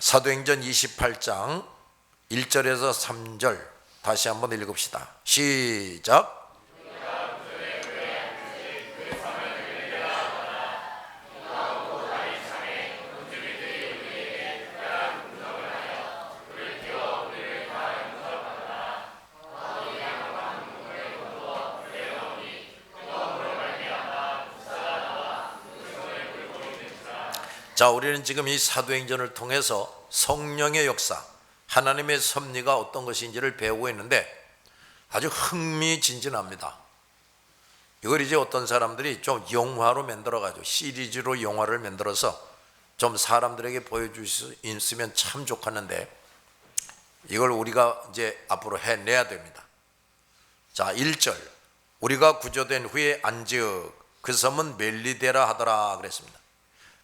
사도행전 28장 1절에서 3절 다시 한번 읽읍시다. 시작. 자, 우리는 지금 이 사도행전을 통해서 성령의 역사, 하나님의 섭리가 어떤 것인지를 배우고 있는데 아주 흥미진진합니다. 이걸 이제 어떤 사람들이 좀 영화로 만들어가지고 시리즈로 영화를 만들어서 좀 사람들에게 보여줄 수 있으면 참 좋겠는데 이걸 우리가 이제 앞으로 해내야 됩니다. 자, 1절 우리가 구조된 후에 안즉 그 섬은 멜리데라 하더라 그랬습니다.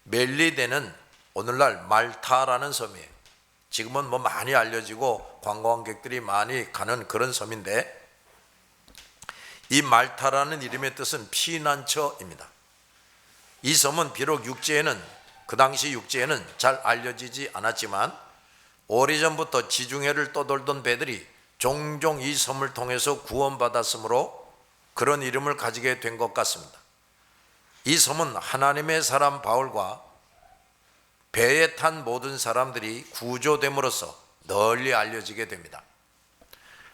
멜리데는 오늘날 말타라는 섬이에요. 지금은 뭐 많이 알려지고 관광객들이 많이 가는 그런 섬인데 이 말타라는 이름의 뜻은 피난처입니다. 이 섬은 비록 육지에는 그 당시 육지에는 잘 알려지지 않았지만 오래전부터 지중해를 떠돌던 배들이 종종 이 섬을 통해서 구원받았으므로 그런 이름을 가지게 된 것 같습니다. 이 섬은 하나님의 사람 바울과 배에 탄 모든 사람들이 구조됨으로써 널리 알려지게 됩니다.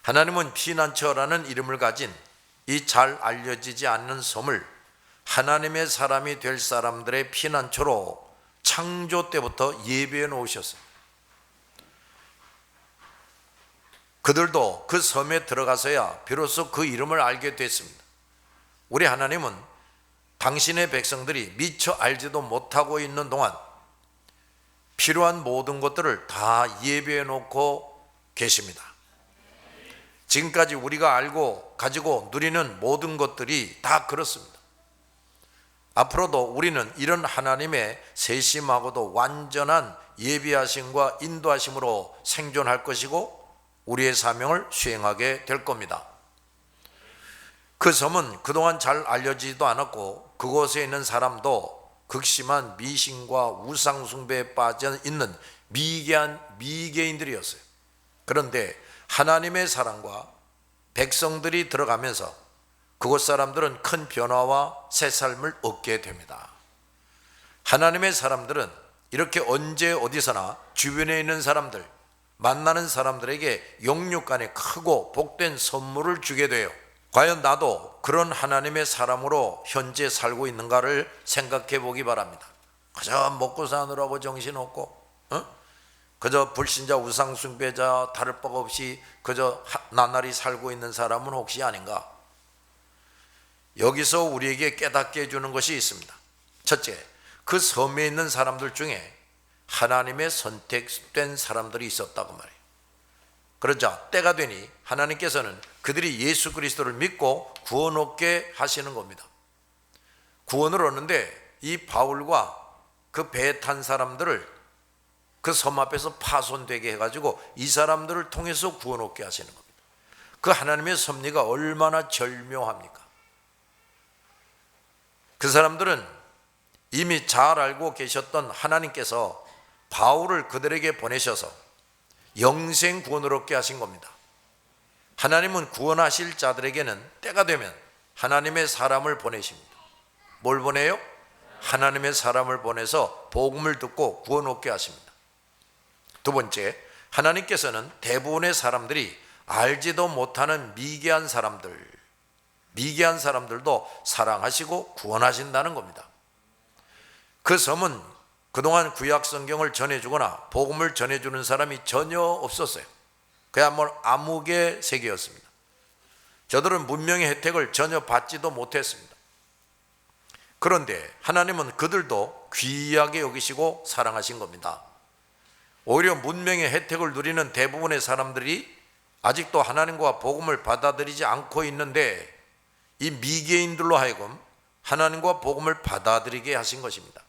하나님은 피난처라는 이름을 가진 이 잘 알려지지 않는 섬을 하나님의 사람이 될 사람들의 피난처로 창조 때부터 예비해 놓으셨어요. 그들도 그 섬에 들어가서야 비로소 그 이름을 알게 됐습니다. 우리 하나님은 당신의 백성들이 미처 알지도 못하고 있는 동안 필요한 모든 것들을 다 예비해 놓고 계십니다. 지금까지 우리가 알고 가지고 누리는 모든 것들이 다 그렇습니다. 앞으로도 우리는 이런 하나님의 세심하고도 완전한 예비하심과 인도하심으로 생존할 것이고 우리의 사명을 수행하게 될 겁니다. 그 섬은 그동안 잘 알려지지도 않았고 그곳에 있는 사람도 극심한 미신과 우상 숭배에 빠져 있는 미개인들이었어요. 그런데 하나님의 사랑과 백성들이 들어가면서 그곳 사람들은 큰 변화와 새 삶을 얻게 됩니다. 하나님의 사람들은 이렇게 언제 어디서나 주변에 있는 사람들, 만나는 사람들에게 영육간에 크고 복된 선물을 주게 돼요. 과연 나도 그런 하나님의 사람으로 현재 살고 있는가를 생각해 보기 바랍니다. 그저 먹고 사느라고 정신없고 그저 불신자 우상숭배자 다를 바가 없이 그저 나날이 살고 있는 사람은 혹시 아닌가? 여기서 우리에게 깨닫게 해주는 것이 있습니다. 첫째, 그 섬에 있는 사람들 중에 하나님의 선택된 사람들이 있었다고 말해요. 그러자 때가 되니 하나님께서는 그들이 예수 그리스도를 믿고 구원 얻게 하시는 겁니다. 구원을 얻는데 이 바울과 그 배에 탄 사람들을 그 섬 앞에서 파손되게 해가지고 이 사람들을 통해서 구원 얻게 하시는 겁니다. 그 하나님의 섭리가 얼마나 절묘합니까? 그 사람들은 이미 잘 알고 계셨던 하나님께서 바울을 그들에게 보내셔서 영생 구원을 얻게 하신 겁니다. 하나님은 구원하실 자들에게는 때가 되면 하나님의 사람을 보내십니다. 뭘 보내요? 하나님의 사람을 보내서 복음을 듣고 구원 얻게 하십니다. 두 번째, 하나님께서는 대부분의 사람들이 알지도 못하는 미개한 사람들도 사랑하시고 구원하신다는 겁니다. 그 섬은 그동안 구약 성경을 전해주거나 복음을 전해주는 사람이 전혀 없었어요. 그야말로 암흑의 세계였습니다. 저들은 문명의 혜택을 전혀 받지도 못했습니다. 그런데 하나님은 그들도 귀하게 여기시고 사랑하신 겁니다. 오히려 문명의 혜택을 누리는 대부분의 사람들이 아직도 하나님과 복음을 받아들이지 않고 있는데 이 미개인들로 하여금 하나님과 복음을 받아들이게 하신 것입니다.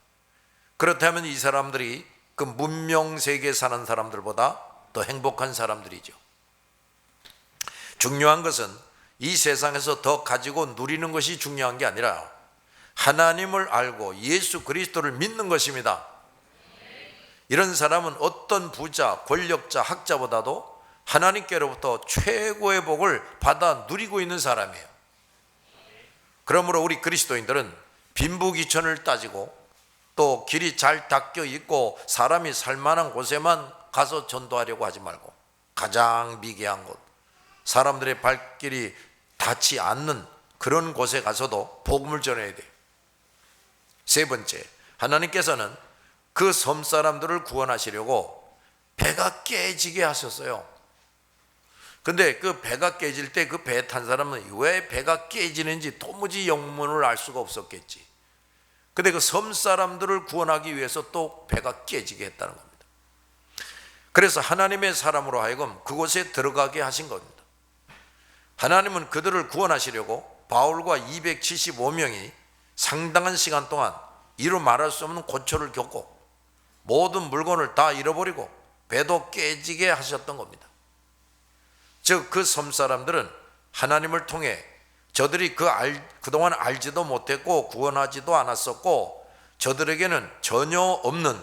그렇다면 이 사람들이 그 문명 세계에 사는 사람들보다 더 행복한 사람들이죠. 중요한 것은 이 세상에서 더 가지고 누리는 것이 중요한 게 아니라 하나님을 알고 예수 그리스도를 믿는 것입니다. 이런 사람은 어떤 부자, 권력자, 학자보다도 하나님께로부터 최고의 복을 받아 누리고 있는 사람이에요. 그러므로 우리 그리스도인들은 빈부귀천을 따지고 또 길이 잘 닦여 있고 사람이 살만한 곳에만 가서 전도하려고 하지 말고 가장 미개한 곳, 사람들의 발길이 닿지 않는 그런 곳에 가서도 복음을 전해야 돼요. 세 번째, 하나님께서는 그 섬 사람들을 구원하시려고 배가 깨지게 하셨어요. 근데 그 배가 깨질 때 그 배에 탄 사람은 왜 배가 깨지는지 도무지 영문을 알 수가 없었겠지. 근데 그 섬 사람들을 구원하기 위해서 또 배가 깨지게 했다는 겁니다. 그래서 하나님의 사람으로 하여금 그곳에 들어가게 하신 겁니다. 하나님은 그들을 구원하시려고 바울과 275명이 상당한 시간 동안 이루 말할 수 없는 고초를 겪고 모든 물건을 다 잃어버리고 배도 깨지게 하셨던 겁니다. 즉 그 섬 사람들은 하나님을 통해 저들이 그동안 알지도 못했고 구원하지도 않았었고 저들에게는 전혀 없는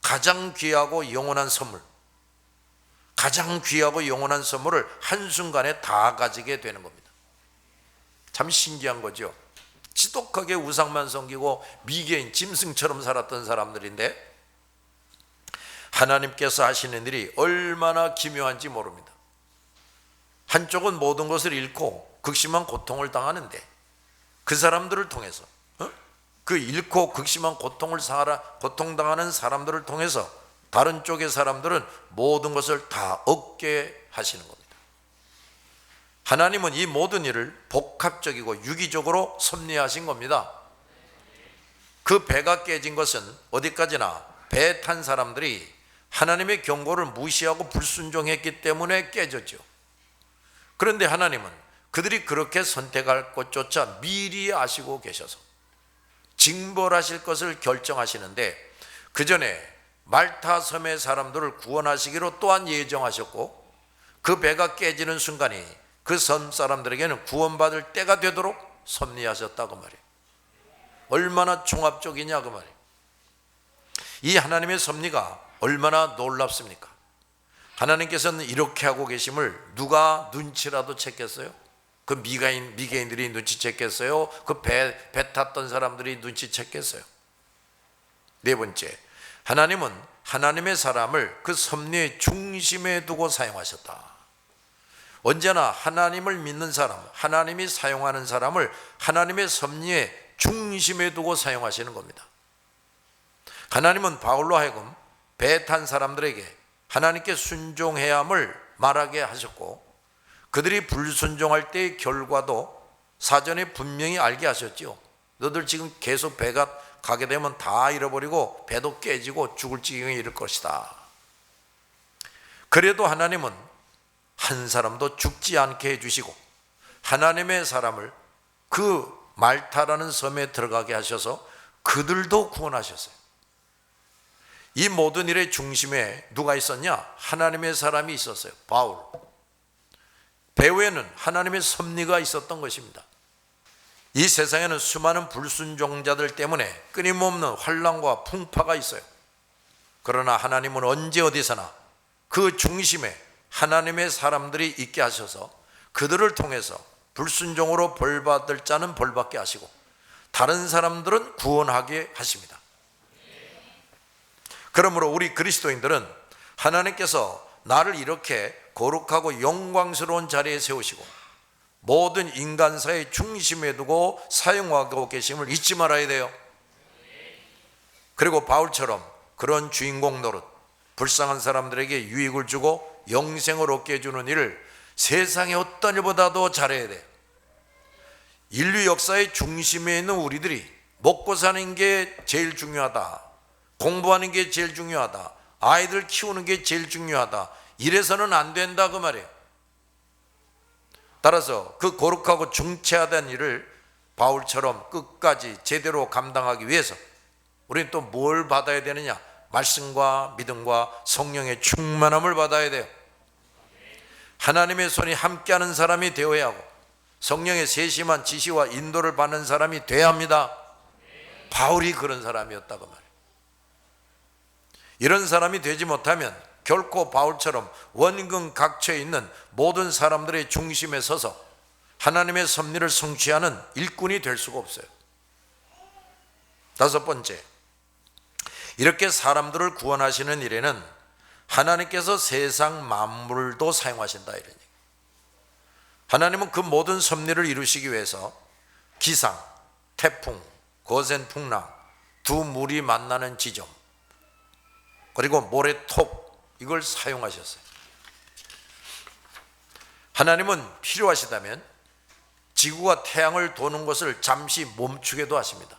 가장 귀하고 영원한 선물, 가장 귀하고 영원한 선물을 한순간에 다 가지게 되는 겁니다. 참 신기한 거죠. 지독하게 우상만 섬기고 미개인 짐승처럼 살았던 사람들인데 하나님께서 하시는 일이 얼마나 기묘한지 모릅니다. 한쪽은 모든 것을 잃고 극심한 고통을 당하는데 그 사람들을 통해서 그 잃고 극심한 고통당하는 사람들을 통해서 다른 쪽의 사람들은 모든 것을 다 얻게 하시는 겁니다. 하나님은 이 모든 일을 복합적이고 유기적으로 섭리하신 겁니다. 그 배가 깨진 것은 어디까지나 배에 탄 사람들이 하나님의 경고를 무시하고 불순종했기 때문에 깨졌죠. 그런데 하나님은 그들이 그렇게 선택할 것조차 미리 아시고 계셔서 징벌하실 것을 결정하시는데 그 전에 말타 섬의 사람들을 구원하시기로 또한 예정하셨고 그 배가 깨지는 순간이 그 섬 사람들에게는 구원받을 때가 되도록 섭리하셨다고 말이에요. 얼마나 종합적이냐 그 말이에요. 이 하나님의 섭리가 얼마나 놀랍습니까? 하나님께서는 이렇게 하고 계심을 누가 눈치라도 챘겠어요? 그 미개인들이 눈치챘겠어요? 그 배 탔던 사람들이 눈치챘겠어요? 네 번째, 하나님은 하나님의 사람을 그 섭리의 중심에 두고 사용하셨다. 언제나 하나님을 믿는 사람, 하나님이 사용하는 사람을 하나님의 섭리의 중심에 두고 사용하시는 겁니다. 하나님은 바울로 하여금 배에 탄 사람들에게 하나님께 순종해야 함을 말하게 하셨고 그들이 불순종할 때의 결과도 사전에 분명히 알게 하셨죠. 너들 지금 계속 배가 가게 되면 다 잃어버리고 배도 깨지고 죽을 지경에 이를 것이다. 그래도 하나님은 한 사람도 죽지 않게 해주시고 하나님의 사람을 그 말타라는 섬에 들어가게 하셔서 그들도 구원하셨어요. 이 모든 일의 중심에 누가 있었냐? 하나님의 사람이 있었어요. 바울. 배후에는 하나님의 섭리가 있었던 것입니다. 이 세상에는 수많은 불순종자들 때문에 끊임없는 환난과 풍파가 있어요. 그러나 하나님은 언제 어디서나 그 중심에 하나님의 사람들이 있게 하셔서 그들을 통해서 불순종으로 벌받을 자는 벌받게 하시고 다른 사람들은 구원하게 하십니다. 그러므로 우리 그리스도인들은 하나님께서 나를 이렇게 거룩하고 영광스러운 자리에 세우시고 모든 인간사의 중심에 두고 사용하고 계심을 잊지 말아야 돼요. 그리고 바울처럼 그런 주인공 노릇, 불쌍한 사람들에게 유익을 주고 영생을 얻게 해주는 일을 세상의 어떤 일보다도 잘해야 돼요. 인류 역사의 중심에 있는 우리들이 먹고 사는 게 제일 중요하다, 공부하는 게 제일 중요하다, 아이들 키우는 게 제일 중요하다, 이래서는 안 된다 그 말이에요. 따라서 그 거룩하고 중체하다는 일을 바울처럼 끝까지 제대로 감당하기 위해서 우리는 또 뭘 받아야 되느냐? 말씀과 믿음과 성령의 충만함을 받아야 돼요. 하나님의 손이 함께하는 사람이 되어야 하고 성령의 세심한 지시와 인도를 받는 사람이 되어야 합니다. 바울이 그런 사람이었다고 말해요. 이런 사람이 되지 못하면 결코 바울처럼 원근각처에 있는 모든 사람들의 중심에 서서 하나님의 섭리를 성취하는 일꾼이 될 수가 없어요. 다섯 번째, 이렇게 사람들을 구원하시는 일에는 하나님께서 세상 만물도 사용하신다 이런 얘기. 하나님은 그 모든 섭리를 이루시기 위해서 기상, 태풍, 거센 풍랑, 두 물이 만나는 지점, 그리고 모래톱, 이걸 사용하셨어요. 하나님은 필요하시다면 지구가 태양을 도는 것을 잠시 멈추게도 하십니다.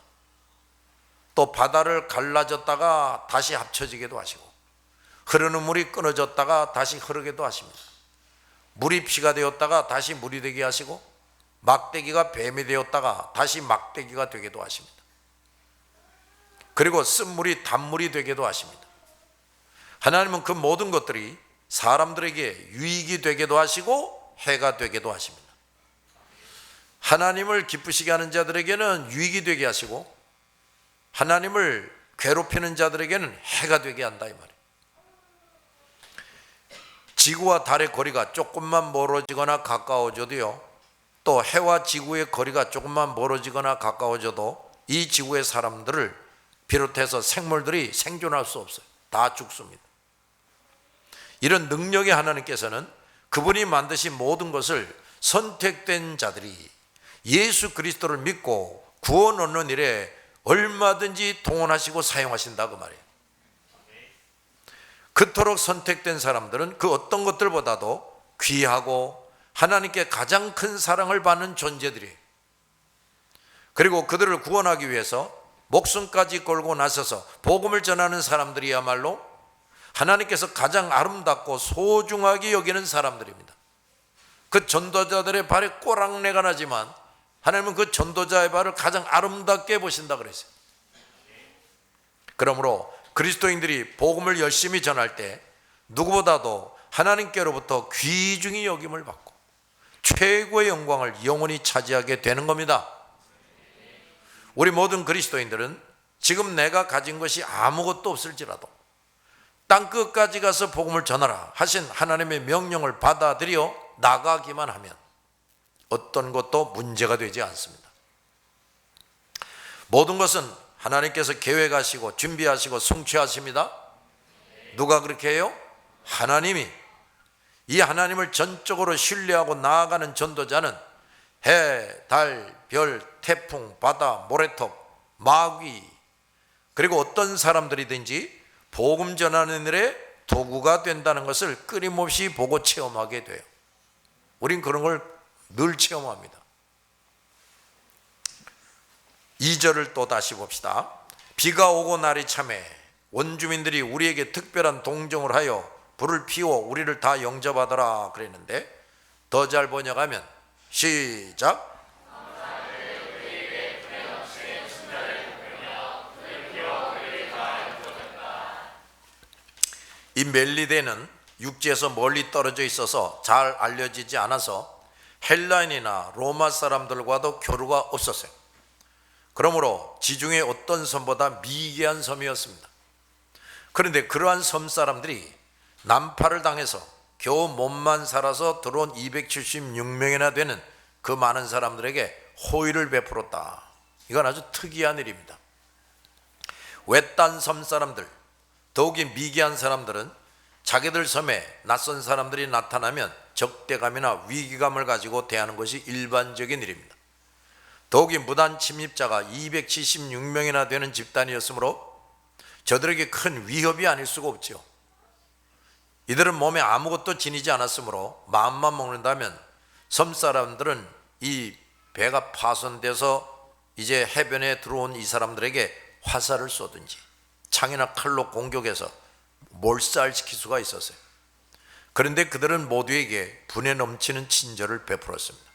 또 바다를 갈라졌다가 다시 합쳐지게도 하시고, 흐르는 물이 끊어졌다가 다시 흐르게도 하십니다. 물이 피가 되었다가 다시 물이 되게 하시고, 막대기가 뱀이 되었다가 다시 막대기가 되게도 하십니다. 그리고 쓴물이 단물이 되게도 하십니다. 하나님은 그 모든 것들이 사람들에게 유익이 되게도 하시고 해가 되게도 하십니다. 하나님을 기쁘시게 하는 자들에게는 유익이 되게 하시고, 하나님을 괴롭히는 자들에게는 해가 되게 한다 이 말이에요. 지구와 달의 거리가 조금만 멀어지거나 가까워져도요, 또 해와 지구의 거리가 조금만 멀어지거나 가까워져도 이 지구의 사람들을 비롯해서 생물들이 생존할 수 없어요. 다 죽습니다. 이런 능력의 하나님께서는 그분이 만드신 모든 것을 선택된 자들이 예수 그리스도를 믿고 구원 얻는 일에 얼마든지 동원하시고 사용하신다 그 말이에요. 그토록 선택된 사람들은 그 어떤 것들보다도 귀하고 하나님께 가장 큰 사랑을 받는 존재들이에요. 그리고 그들을 구원하기 위해서 목숨까지 걸고 나서서 복음을 전하는 사람들이야말로 하나님께서 가장 아름답고 소중하게 여기는 사람들입니다. 그 전도자들의 발에 꼬랑내가 나지만 하나님은 그 전도자의 발을 가장 아름답게 보신다 그랬어요. 그러므로 그리스도인들이 복음을 열심히 전할 때 누구보다도 하나님께로부터 귀중히 여김을 받고 최고의 영광을 영원히 차지하게 되는 겁니다. 우리 모든 그리스도인들은 지금 내가 가진 것이 아무것도 없을지라도 땅끝까지 가서 복음을 전하라 하신 하나님의 명령을 받아들여 나가기만 하면 어떤 것도 문제가 되지 않습니다. 모든 것은 하나님께서 계획하시고 준비하시고 성취하십니다. 누가 그렇게 해요? 하나님이. 이 하나님을 전적으로 신뢰하고 나아가는 전도자는 해, 달, 별, 태풍, 바다, 모래톱, 마귀, 그리고 어떤 사람들이든지 복음 전하는 일에 도구가 된다는 것을 끊임없이 보고 체험하게 돼요. 우린 그런 걸 늘 체험합니다. 2절을 또 다시 봅시다. 비가 오고 날이 참해 원주민들이 우리에게 특별한 동정을 하여 불을 피워 우리를 다 영접하더라 그랬는데, 더 잘 번역하면 시작. 이 멜리데는 육지에서 멀리 떨어져 있어서 잘 알려지지 않아서 헬라인이나 로마 사람들과도 교류가 없었어요. 그러므로 지중해 어떤 섬보다 미개한 섬이었습니다. 그런데 그러한 섬 사람들이 난파를 당해서 겨우 몸만 살아서 들어온 276명이나 되는 그 많은 사람들에게 호의를 베풀었다. 이건 아주 특이한 일입니다. 외딴 섬 사람들, 더욱이 미개한 사람들은 자기들 섬에 낯선 사람들이 나타나면 적대감이나 위기감을 가지고 대하는 것이 일반적인 일입니다. 더욱이 무단 침입자가 276명이나 되는 집단이었으므로 저들에게 큰 위협이 아닐 수가 없죠. 이들은 몸에 아무것도 지니지 않았으므로 마음만 먹는다면 섬 사람들은 이 배가 파손돼서 이제 해변에 들어온 이 사람들에게 화살을 쏘든지 창이나 칼로 공격해서 몰살시킬 수가 있었어요. 그런데 그들은 모두에게 분에 넘치는 친절을 베풀었습니다.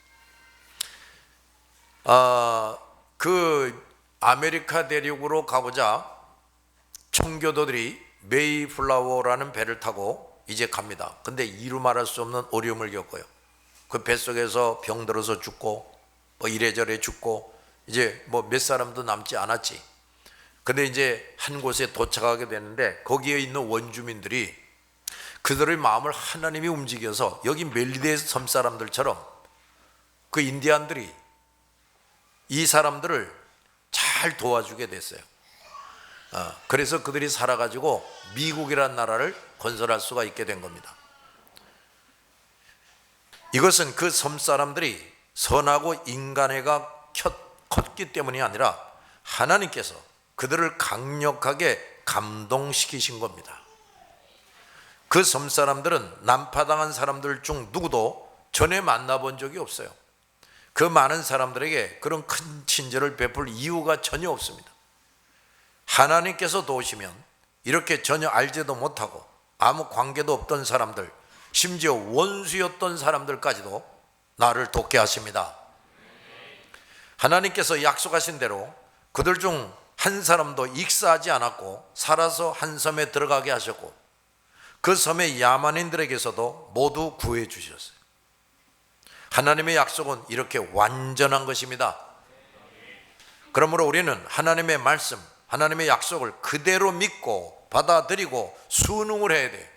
그 아메리카 대륙으로 가보자 청교도들이 메이플라워라는 배를 타고 이제 갑니다. 근데 이루 말할 수 없는 어려움을 겪어요. 그 뱃속에서 병들어서 죽고 뭐 이래저래 죽고 이제 뭐 몇 사람도 남지 않았지. 근데 이제 한 곳에 도착하게 되는데 거기에 있는 원주민들이 그들의 마음을 하나님이 움직여서 여기 멜리데 섬 사람들처럼 그 인디안들이 이 사람들을 잘 도와주게 됐어요. 그래서 그들이 살아가지고 미국이라는 나라를 건설할 수가 있게 된 겁니다. 이것은 그 섬 사람들이 선하고 인간애가 컸기 때문이 아니라 하나님께서 그들을 강력하게 감동시키신 겁니다. 그 섬 사람들은 난파당한 사람들 중 누구도 전에 만나본 적이 없어요. 그 많은 사람들에게 그런 큰 친절을 베풀 이유가 전혀 없습니다. 하나님께서 도우시면 이렇게 전혀 알지도 못하고 아무 관계도 없던 사람들, 심지어 원수였던 사람들까지도 나를 돕게 하십니다. 하나님께서 약속하신 대로 그들 중 한 사람도 익사하지 않았고 살아서 한 섬에 들어가게 하셨고 그 섬의 야만인들에게서도 모두 구해 주셨어요. 하나님의 약속은 이렇게 완전한 것입니다. 그러므로 우리는 하나님의 말씀, 하나님의 약속을 그대로 믿고 받아들이고 순응을 해야 돼요.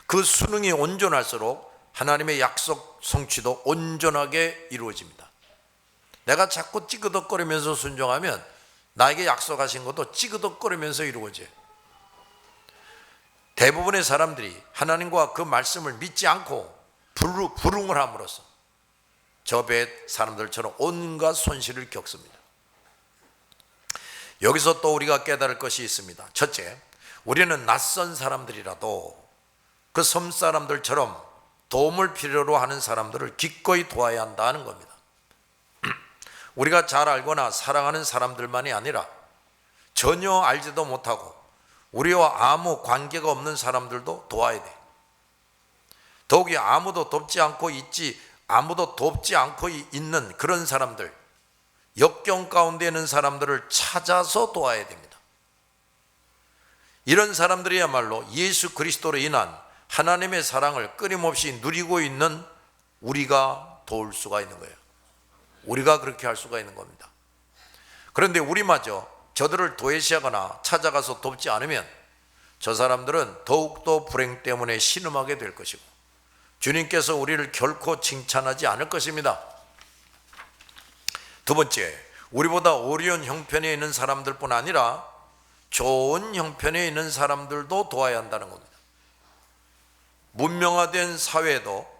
그 순응이 온전할수록 하나님의 약속 성취도 온전하게 이루어집니다. 내가 자꾸 찌그덕거리면서 순종하면 나에게 약속하신 것도 찌그덕거리면서 이루어져요. 대부분의 사람들이 하나님과 그 말씀을 믿지 않고 불응을 함으로써 저 배 사람들처럼 온갖 손실을 겪습니다. 여기서 또 우리가 깨달을 것이 있습니다. 첫째, 우리는 낯선 사람들이라도 그 섬 사람들처럼 도움을 필요로 하는 사람들을 기꺼이 도와야 한다는 겁니다. 우리가 잘 알거나 사랑하는 사람들만이 아니라 전혀 알지도 못하고 우리와 아무 관계가 없는 사람들도 도와야 돼. 더욱이 아무도 돕지 않고 있는 그런 사람들, 역경 가운데 있는 사람들을 찾아서 도와야 됩니다. 이런 사람들이야말로 예수 그리스도로 인한 하나님의 사랑을 끊임없이 누리고 있는 우리가 도울 수가 있는 거예요. 우리가 그렇게 할 수가 있는 겁니다. 그런데 우리마저 저들을 도외시하거나 찾아가서 돕지 않으면 저 사람들은 더욱더 불행 때문에 신음하게 될 것이고 주님께서 우리를 결코 칭찬하지 않을 것입니다. 두 번째, 우리보다 어려운 형편에 있는 사람들뿐 아니라 좋은 형편에 있는 사람들도 도와야 한다는 겁니다. 문명화된 사회에도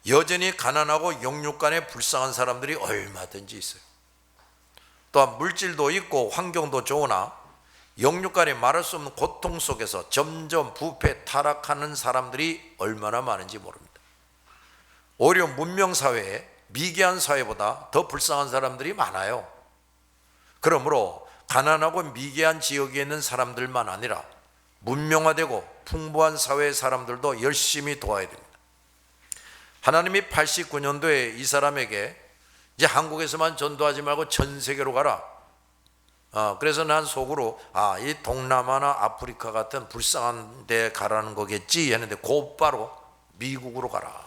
여전히 가난하고 영육간에 불쌍한 사람들이 얼마든지 있어요. 또한 물질도 있고 환경도 좋으나 영육간에 말할 수 없는 고통 속에서 점점 부패 타락하는 사람들이 얼마나 많은지 모릅니다. 오히려 문명사회에 미개한 사회보다 더 불쌍한 사람들이 많아요. 그러므로 가난하고 미개한 지역에 있는 사람들만 아니라 문명화되고 풍부한 사회의 사람들도 열심히 도와야 됩니다. 하나님이 89년도에 이 사람에게 이제 한국에서만 전도하지 말고 전 세계로 가라. 그래서 난 속으로 이 동남아나 아프리카 같은 불쌍한 데 가라는 거겠지 했는데 곧바로 미국으로 가라.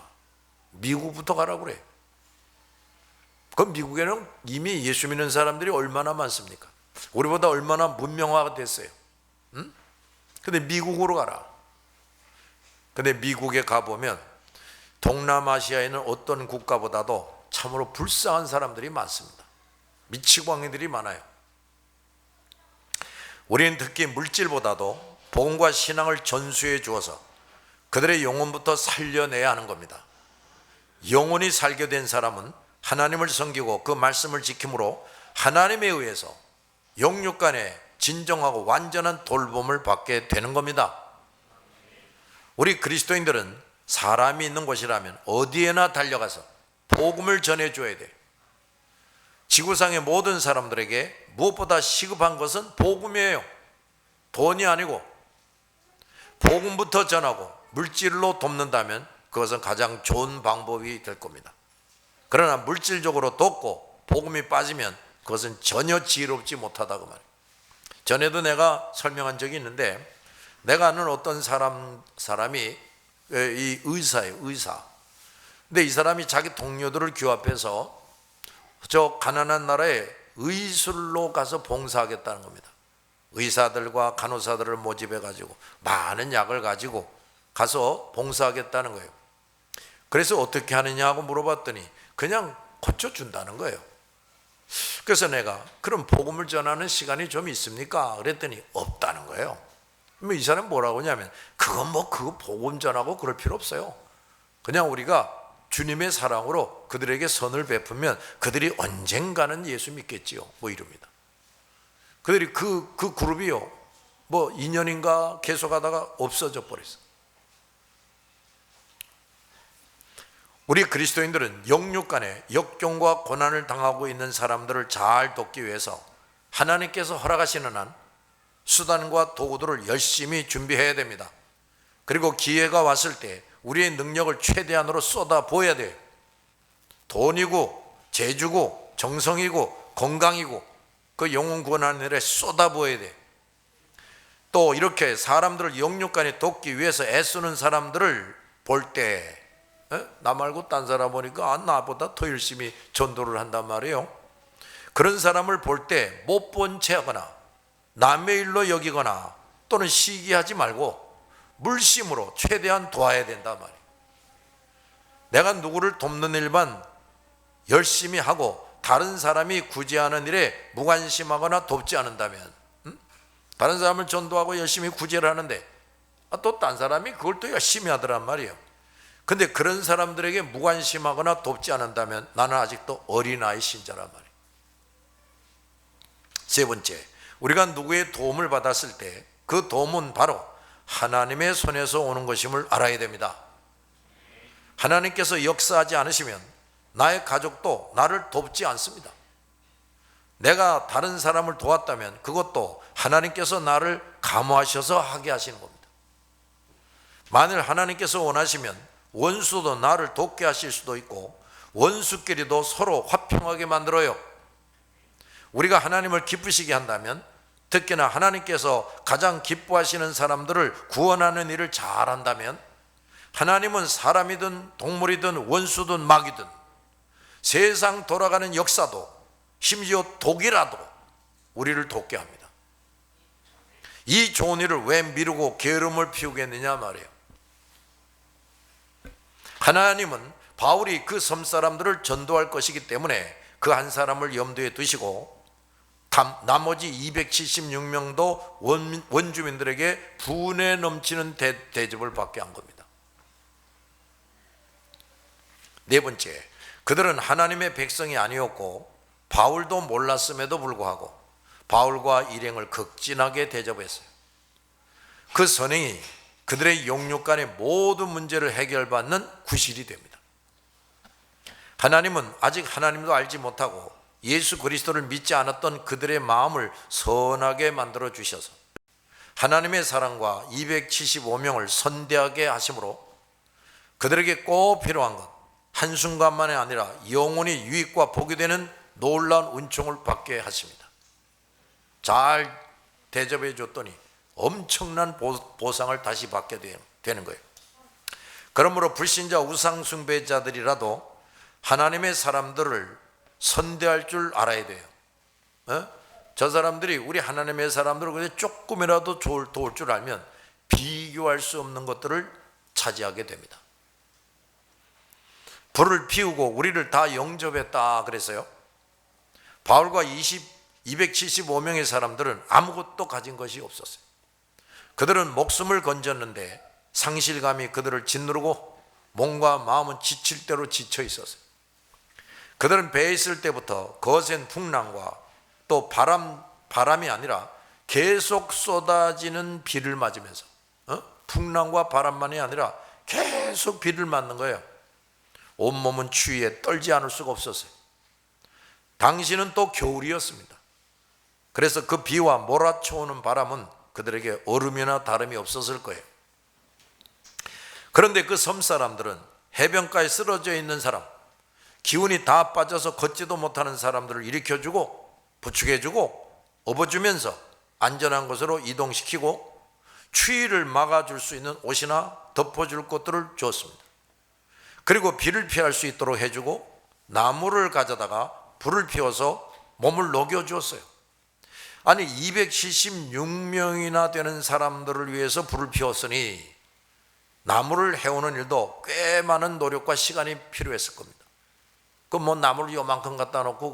미국부터 가라 그래. 그럼 미국에는 이미 예수 믿는 사람들이 얼마나 많습니까? 우리보다 얼마나 문명화가 됐어요. 근데 미국으로 가라. 근데 미국에 가보면 동남아시아에 있는 어떤 국가보다도 참으로 불쌍한 사람들이 많습니다. 미치광이들이 많아요. 우리는 특히 물질보다도 복음과 신앙을 전수해 주어서 그들의 영혼부터 살려내야 하는 겁니다. 영혼이 살게 된 사람은 하나님을 섬기고 그 말씀을 지킴으로 하나님에 의해서 영육간에 진정하고 완전한 돌봄을 받게 되는 겁니다. 우리 그리스도인들은 사람이 있는 곳이라면 어디에나 달려가서 복음을 전해줘야 돼. 지구상의 모든 사람들에게 무엇보다 시급한 것은 복음이에요. 돈이 아니고 복음부터 전하고 물질로 돕는다면 그것은 가장 좋은 방법이 될 겁니다. 그러나 물질적으로 돕고 복음이 빠지면 그것은 전혀 지혜롭지 못하다고 말해요. 전에도 내가 설명한 적이 있는데 내가 아는 어떤 사람이 이 의사예요, 의사. 근데 이 사람이 자기 동료들을 규합해서 저 가난한 나라에 의술로 가서 봉사하겠다는 겁니다. 의사들과 간호사들을 모집해 가지고 많은 약을 가지고 가서 봉사하겠다는 거예요. 그래서 어떻게 하느냐고 물어봤더니 그냥 고쳐준다는 거예요. 그래서 내가 그럼 복음을 전하는 시간이 좀 있습니까? 그랬더니 없다는 거예요. 그러면 이 사람이 뭐라고 하냐면 그거 복음 전하고 그럴 필요 없어요. 그냥 우리가 주님의 사랑으로 그들에게 선을 베푸면 그들이 언젠가는 예수 믿겠지요. 뭐 이럽니다. 그들이 그 그룹이요. 뭐 2년인가 계속하다가 없어져 버렸어. 우리 그리스도인들은 영육 간에 역경과 고난을 당하고 있는 사람들을 잘 돕기 위해서 하나님께서 허락하시는 한 수단과 도구들을 열심히 준비해야 됩니다. 그리고 기회가 왔을 때 우리의 능력을 최대한으로 쏟아부어야 돼요. 돈이고 재주고 정성이고 건강이고 그 영혼 구원하는 일에 쏟아부어야 돼요. 또 이렇게 사람들을 영육 간에 돕기 위해서 애쓰는 사람들을 볼 때 나 말고 딴 사람 보니까 나보다 더 열심히 전도를 한단 말이에요. 그런 사람을 볼 때 못 본 채 하거나 남의 일로 여기거나 또는 시기하지 말고 물심으로 최대한 도와야 된단 말이에요. 내가 누구를 돕는 일만 열심히 하고 다른 사람이 구제하는 일에 무관심하거나 돕지 않는다면 다른 사람을 전도하고 열심히 구제를 하는데 또 딴 사람이 그걸 또 열심히 하더란 말이에요. 근데 그런 사람들에게 무관심하거나 돕지 않는다면 나는 아직도 어린아이 신자란 말이에요. 세 번째, 우리가 누구의 도움을 받았을 때 그 도움은 바로 하나님의 손에서 오는 것임을 알아야 됩니다. 하나님께서 역사하지 않으시면 나의 가족도 나를 돕지 않습니다. 내가 다른 사람을 도왔다면 그것도 하나님께서 나를 감화하셔서 하게 하시는 겁니다. 만일 하나님께서 원하시면 원수도 나를 돕게 하실 수도 있고 원수끼리도 서로 화평하게 만들어요. 우리가 하나님을 기쁘시게 한다면 특히나 하나님께서 가장 기뻐하시는 사람들을 구원하는 일을 잘한다면 하나님은 사람이든 동물이든 원수든 마귀든 세상 돌아가는 역사도 심지어 독이라도 우리를 돕게 합니다. 이 좋은 일을 왜 미루고 게으름을 피우겠느냐 말이에요. 하나님은 바울이 그 섬 사람들을 전도할 것이기 때문에 그 한 사람을 염두에 두시고 나머지 276명도 원주민들에게 분에 넘치는 대접을 받게 한 겁니다. 네 번째, 그들은 하나님의 백성이 아니었고 바울도 몰랐음에도 불구하고 바울과 일행을 극진하게 대접했어요. 그 선행이 그들의 영육 간의 모든 문제를 해결받는 구실이 됩니다. 하나님은 아직 하나님도 알지 못하고 예수 그리스도를 믿지 않았던 그들의 마음을 선하게 만들어 주셔서 하나님의 사랑과 275명을 선대하게 하심으로 그들에게 꼭 필요한 것 한순간만이 아니라 영원히 유익과 복이 되는 놀라운 은총을 받게 하십니다. 잘 대접해 줬더니 엄청난 보상을 다시 받게 되는 거예요. 그러므로 불신자 우상 숭배자들이라도 하나님의 사람들을 선대할 줄 알아야 돼요. 저 사람들이 우리 하나님의 사람들을 조금이라도 도울 줄 알면 비교할 수 없는 것들을 차지하게 됩니다. 불을 피우고 우리를 다 영접했다 그랬어요. 바울과 275명의 사람들은 아무것도 가진 것이 없었어요. 그들은 목숨을 건졌는데 상실감이 그들을 짓누르고 몸과 마음은 지칠 대로 지쳐 있었어요. 그들은 배에 있을 때부터 거센 풍랑과 또 바람이 아니라 계속 쏟아지는 비를 맞으면서 풍랑과 바람만이 아니라 계속 비를 맞는 거예요. 온몸은 추위에 떨지 않을 수가 없었어요. 당시는 또 겨울이었습니다. 그래서 그 비와 몰아쳐오는 바람은 그들에게 얼음이나 다름이 없었을 거예요. 그런데 그 섬 사람들은 해변가에 쓰러져 있는 사람, 기운이 다 빠져서 걷지도 못하는 사람들을 일으켜주고 부축해주고 업어주면서 안전한 곳으로 이동시키고 추위를 막아줄 수 있는 옷이나 덮어줄 것들을 주었습니다. 그리고 비를 피할 수 있도록 해주고 나무를 가져다가 불을 피워서 몸을 녹여주었어요. 아니 276명이나 되는 사람들을 위해서 불을 피웠으니 나무를 해오는 일도 꽤 많은 노력과 시간이 필요했을 겁니다. 그 뭐 나무를 요만큼 갖다 놓고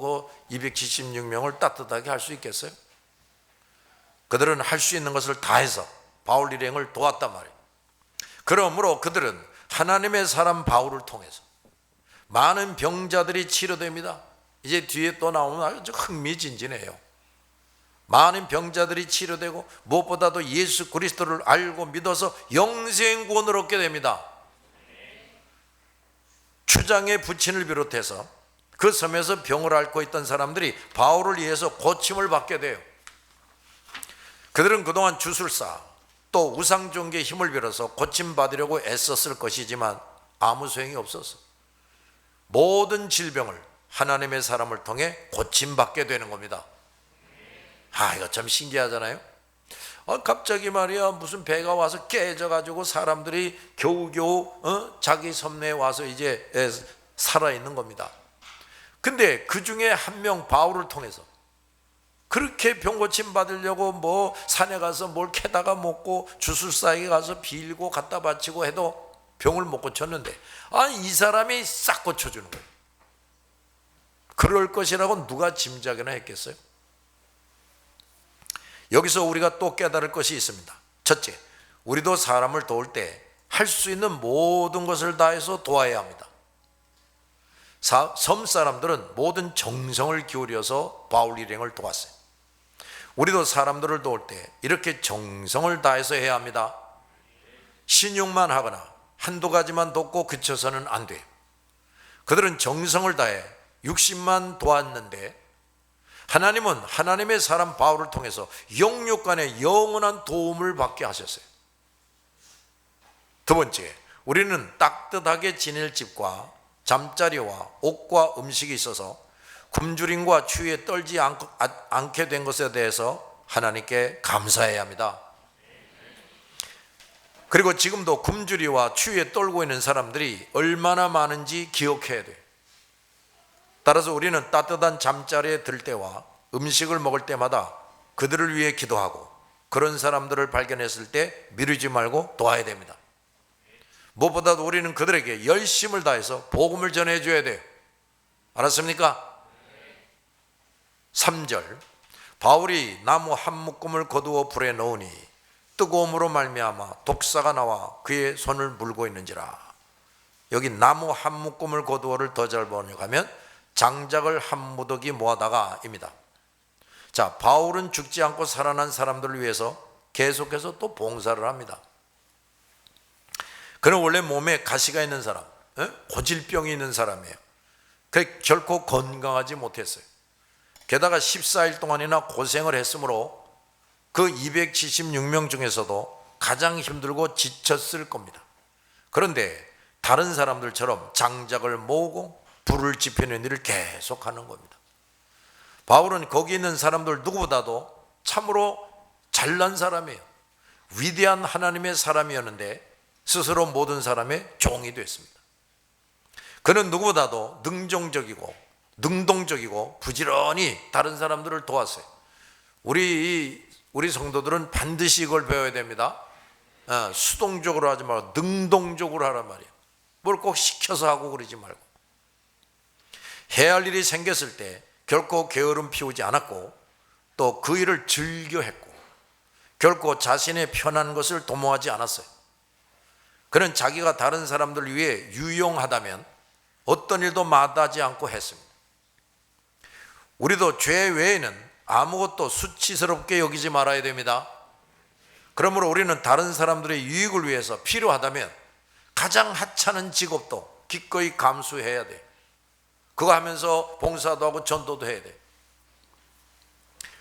그 276명을 따뜻하게 할 수 있겠어요? 그들은 할 수 있는 것을 다 해서 바울 일행을 도왔단 말이에요. 그러므로 그들은 하나님의 사람 바울을 통해서 많은 병자들이 치료됩니다. 이제 뒤에 또 나오면 아주 흥미진진해요. 많은 병자들이 치료되고 무엇보다도 예수 그리스도를 알고 믿어서 영생 구원을 얻게 됩니다. 추장의 부친을 비롯해서 그 섬에서 병을 앓고 있던 사람들이 바울을 위해서 고침을 받게 돼요. 그들은 그동안 주술사 또 우상종교의 힘을 빌어서 고침받으려고 애썼을 것이지만 아무 소용이 없었어. 모든 질병을 하나님의 사람을 통해 고침받게 되는 겁니다. 이거 참 신기하잖아요. 갑자기 말이야 무슨 배가 와서 깨져가지고 사람들이 겨우겨우 자기 섬내에 와서 이제 살아있는 겁니다. 근데 그 중에 한 명 바울을 통해서 그렇게 병고침 받으려고 뭐 산에 가서 뭘 캐다가 먹고 주술사에게 가서 빌고 갖다 바치고 해도 병을 못 고쳤는데 이 사람이 싹 고쳐주는 거예요. 그럴 것이라고 누가 짐작이나 했겠어요? 여기서 우리가 또 깨달을 것이 있습니다. 첫째, 우리도 사람을 도울 때 할 수 있는 모든 것을 다해서 도와야 합니다. 섬 사람들은 모든 정성을 기울여서 바울 일행을 도왔어요. 우리도 사람들을 도울 때 이렇게 정성을 다해서 해야 합니다. 신용만 하거나 한두 가지만 돕고 그쳐서는 안 돼요. 그들은 정성을 다해 60만 도왔는데 하나님은 하나님의 사람 바울을 통해서 영육 간의 영원한 도움을 받게 하셨어요. 두 번째, 우리는 따뜻하게 지낼 집과 잠자리와 옷과 음식이 있어서 굶주림과 추위에 떨지 않게 된 것에 대해서 하나님께 감사해야 합니다. 그리고 지금도 굶주리와 추위에 떨고 있는 사람들이 얼마나 많은지 기억해야 돼요. 따라서 우리는 따뜻한 잠자리에 들 때와 음식을 먹을 때마다 그들을 위해 기도하고 그런 사람들을 발견했을 때 미루지 말고 도와야 됩니다. 무엇보다도 우리는 그들에게 열심을 다해서 복음을 전해줘야 돼요. 알았습니까? 3절, 바울이 나무 한 묶음을 거두어 불에 넣으니 뜨거움으로 말미암아 독사가 나와 그의 손을 물고 있는지라. 여기 나무 한 묶음을 거두어를 더 잘 번역하면 장작을 한 무더기 모아다가 입니다. 자, 바울은 죽지 않고 살아난 사람들을 위해서 계속해서 또 봉사를 합니다. 그는 원래 몸에 가시가 있는 사람, 고질병이 있는 사람이에요. 그래 결코 건강하지 못했어요. 게다가 14일 동안이나 고생을 했으므로 그 276명 중에서도 가장 힘들고 지쳤을 겁니다. 그런데 다른 사람들처럼 장작을 모으고 불을 지피는 일을 계속하는 겁니다. 바울은 거기 있는 사람들 누구보다도 참으로 잘난 사람이에요. 위대한 하나님의 사람이었는데 스스로 모든 사람의 종이 됐습니다. 그는 누구보다도 능동적이고 부지런히 다른 사람들을 도왔어요. 우리 성도들은 반드시 이걸 배워야 됩니다. 수동적으로 하지 말고 능동적으로 하란 말이에요. 뭘 꼭 시켜서 하고 그러지 말고. 해야 할 일이 생겼을 때 결코 게으름 피우지 않았고 또 그 일을 즐겨했고 결코 자신의 편한 것을 도모하지 않았어요. 그는 자기가 다른 사람들을 위해 유용하다면 어떤 일도 마다하지 않고 했습니다. 우리도 죄 외에는 아무것도 수치스럽게 여기지 말아야 됩니다. 그러므로 우리는 다른 사람들의 유익을 위해서 필요하다면 가장 하찮은 직업도 기꺼이 감수해야 돼. 그거 하면서 봉사도 하고 전도도 해야 돼.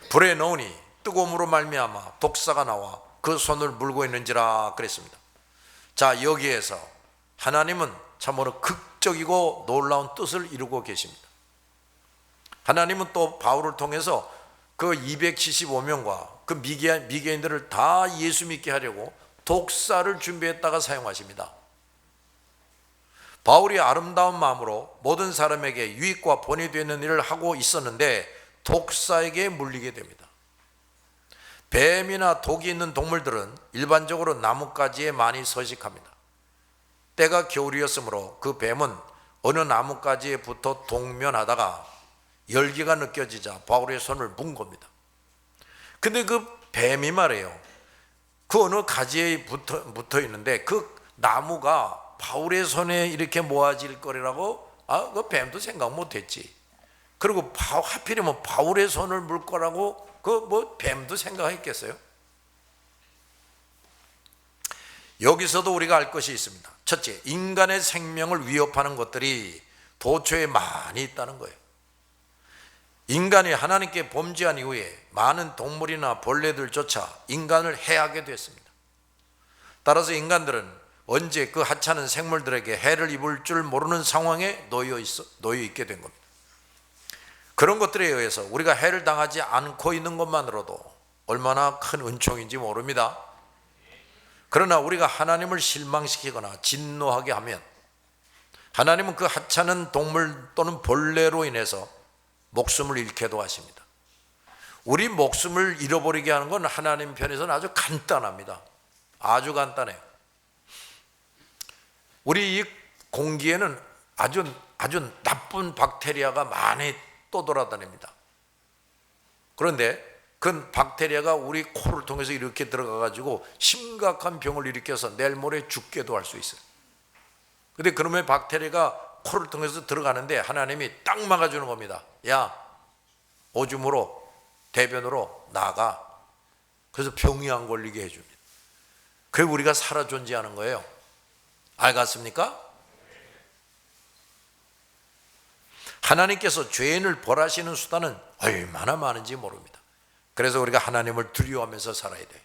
불에 넣으니 뜨거움으로 말미암아 독사가 나와 그 손을 물고 있는지라 그랬습니다. 자, 여기에서 하나님은 참으로 극적이고 놀라운 뜻을 이루고 계십니다. 하나님은 또 바울을 통해서 그 275명과 그 미개인들을 다 예수 믿게 하려고 독사를 준비했다가 사용하십니다. 바울이 아름다운 마음으로 모든 사람에게 유익과 본이 되는 일을 하고 있었는데 독사에게 물리게 됩니다. 뱀이나 독이 있는 동물들은 일반적으로 나뭇가지에 많이 서식합니다. 때가 겨울이었으므로 그 뱀은 어느 나뭇가지에 붙어 동면하다가 열기가 느껴지자 바울의 손을 문 겁니다. 근데 그 뱀이 말이에요, 그 어느 가지에 붙어 있는데 그 나무가 바울의 손에 이렇게 모아질 거리라고 그 뱀도 생각 못했지. 그리고 하필이면 바울의 손을 물 거라고 뱀도 생각했겠어요? 여기서도 우리가 알 것이 있습니다. 첫째, 인간의 생명을 위협하는 것들이 도처에 많이 있다는 거예요. 인간이 하나님께 범죄한 이후에 많은 동물이나 벌레들조차 인간을 해하게 됐습니다. 따라서 인간들은 언제 그 하찮은 생물들에게 해를 입을 줄 모르는 상황에 놓여 있게 된 겁니다. 그런 것들에 의해서 우리가 해를 당하지 않고 있는 것만으로도 얼마나 큰 은총인지 모릅니다. 그러나 우리가 하나님을 실망시키거나 진노하게 하면 하나님은 그 하찮은 동물 또는 벌레로 인해서 목숨을 잃게도 하십니다. 우리 목숨을 잃어버리게 하는 건 하나님 편에서는 아주 간단합니다. 아주 간단해요. 우리 이 공기에는 아주 나쁜 박테리아가 많이 떠돌아다닙니다. 그런데 그 박테리아가 우리 코를 통해서 이렇게 들어가 가지고 심각한 병을 일으켜서 내일 모레 죽게도 할 수 있어요. 근데 그러면 박테리아가 코를 통해서 들어가는데 하나님이 딱 막아주는 겁니다. 야, 오줌으로 대변으로 나가. 그래서 병이 안 걸리게 해줍니다. 그게 우리가 살아 존재하는 거예요. 알겠습니까? 하나님께서 죄인을 벌하시는 수단은 얼마나 많은지 모릅니다. 그래서 우리가 하나님을 두려워하면서 살아야 돼요.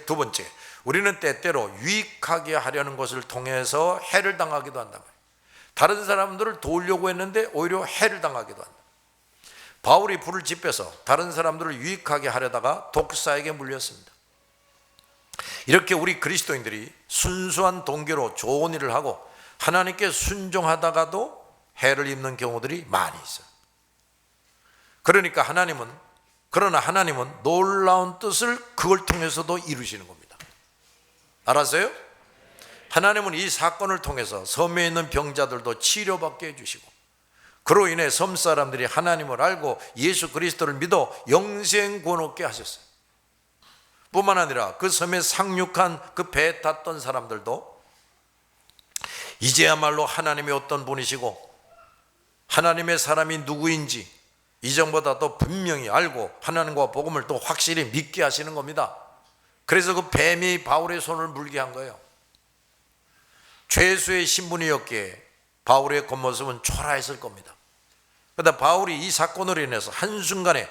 두 번째, 우리는 때때로 유익하게 하려는 것을 통해서 해를 당하기도 한단 말이에요. 다른 사람들을 도우려고 했는데 오히려 해를 당하기도 한다. 바울이 불을 지펴서 다른 사람들을 유익하게 하려다가 독사에게 물렸습니다. 이렇게 우리 그리스도인들이 순수한 동기로 좋은 일을 하고 하나님께 순종하다가도 해를 입는 경우들이 많이 있어요. 그러나 하나님은 놀라운 뜻을 그걸 통해서도 이루시는 겁니다. 알았어요? 하나님은 이 사건을 통해서 섬에 있는 병자들도 치료받게 해주시고, 그로 인해 섬 사람들이 하나님을 알고 예수 그리스도를 믿어 영생 구원 얻게 하셨어요. 뿐만 아니라 그 섬에 상륙한 그 배에 탔던 사람들도 이제야말로 하나님이 어떤 분이시고 하나님의 사람이 누구인지 이전보다 더 분명히 알고 하나님과 복음을 또 확실히 믿게 하시는 겁니다. 그래서 그 뱀이 바울의 손을 물게 한 거예요. 죄수의 신분이었기에 바울의 겉모습은 초라했을 겁니다. 그러나 바울이 이 사건으로 인해서 한순간에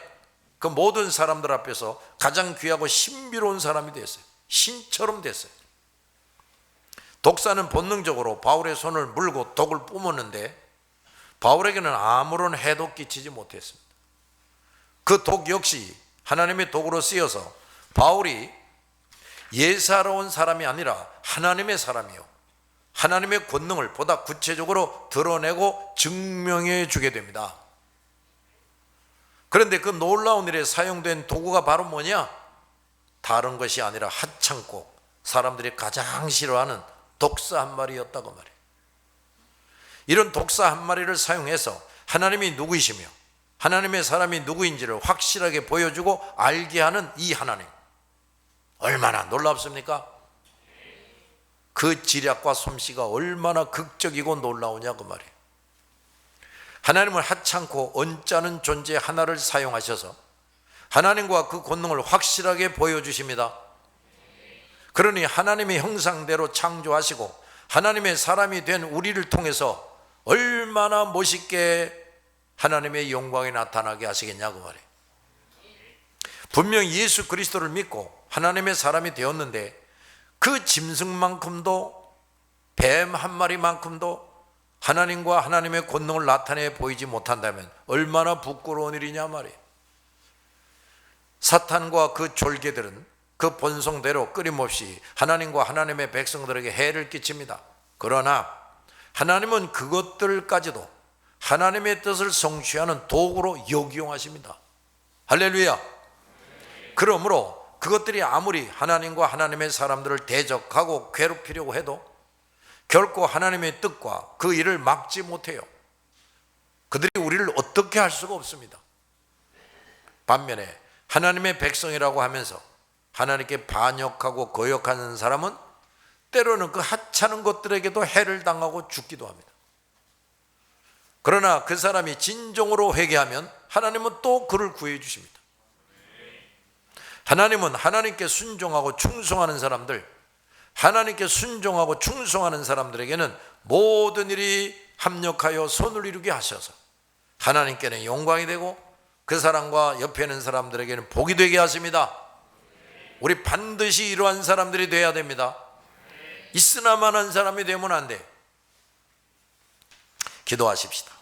그 모든 사람들 앞에서 가장 귀하고 신비로운 사람이 됐어요. 신처럼 됐어요. 독사는 본능적으로 바울의 손을 물고 독을 뿜었는데 바울에게는 아무런 해도 끼치지 못했습니다. 그 독 역시 하나님의 독으로 쓰여서 바울이 예사로운 사람이 아니라 하나님의 사람이요, 하나님의 권능을 보다 구체적으로 드러내고 증명해 주게 됩니다. 그런데 그 놀라운 일에 사용된 도구가 바로 뭐냐? 다른 것이 아니라 하찮고 사람들이 가장 싫어하는 독사 한 마리였다고 말해요. 이런 독사 한 마리를 사용해서 하나님이 누구이시며 하나님의 사람이 누구인지를 확실하게 보여주고 알게 하는 이 하나님, 얼마나 놀랍습니까? 그 지략과 솜씨가 얼마나 극적이고 놀라우냐 그 말이에요. 하나님은 하찮고 언짢은 존재 하나를 사용하셔서 하나님과 그 권능을 확실하게 보여주십니다. 그러니 하나님의 형상대로 창조하시고 하나님의 사람이 된 우리를 통해서 얼마나 멋있게 하나님의 영광이 나타나게 하시겠냐고 말해요. 분명히 예수 그리스도를 믿고 하나님의 사람이 되었는데 그 짐승만큼도, 뱀 한 마리만큼도 하나님과 하나님의 권능을 나타내 보이지 못한다면 얼마나 부끄러운 일이냐 말이에요. 사탄과 그 졸개들은 그 본성대로 끊임없이 하나님과 하나님의 백성들에게 해를 끼칩니다. 그러나 하나님은 그것들까지도 하나님의 뜻을 성취하는 도구로 역이용하십니다. 할렐루야. 그러므로 그것들이 아무리 하나님과 하나님의 사람들을 대적하고 괴롭히려고 해도 결코 하나님의 뜻과 그 일을 막지 못해요. 그들이 우리를 어떻게 할 수가 없습니다. 반면에 하나님의 백성이라고 하면서 하나님께 반역하고 거역하는 사람은 때로는 그 하찮은 것들에게도 해를 당하고 죽기도 합니다. 그러나 그 사람이 진정으로 회개하면 하나님은 또 그를 구해 주십니다. 하나님은 하나님께 순종하고 충성하는 사람들, 하나님께 순종하고 충성하는 사람들에게는 모든 일이 합력하여 선을 이루게 하셔서 하나님께는 영광이 되고 그 사람과 옆에 있는 사람들에게는 복이 되게 하십니다. 우리 반드시 이러한 사람들이 돼야 됩니다. 있으나마한 사람이 되면 안 돼. 기도하십시다.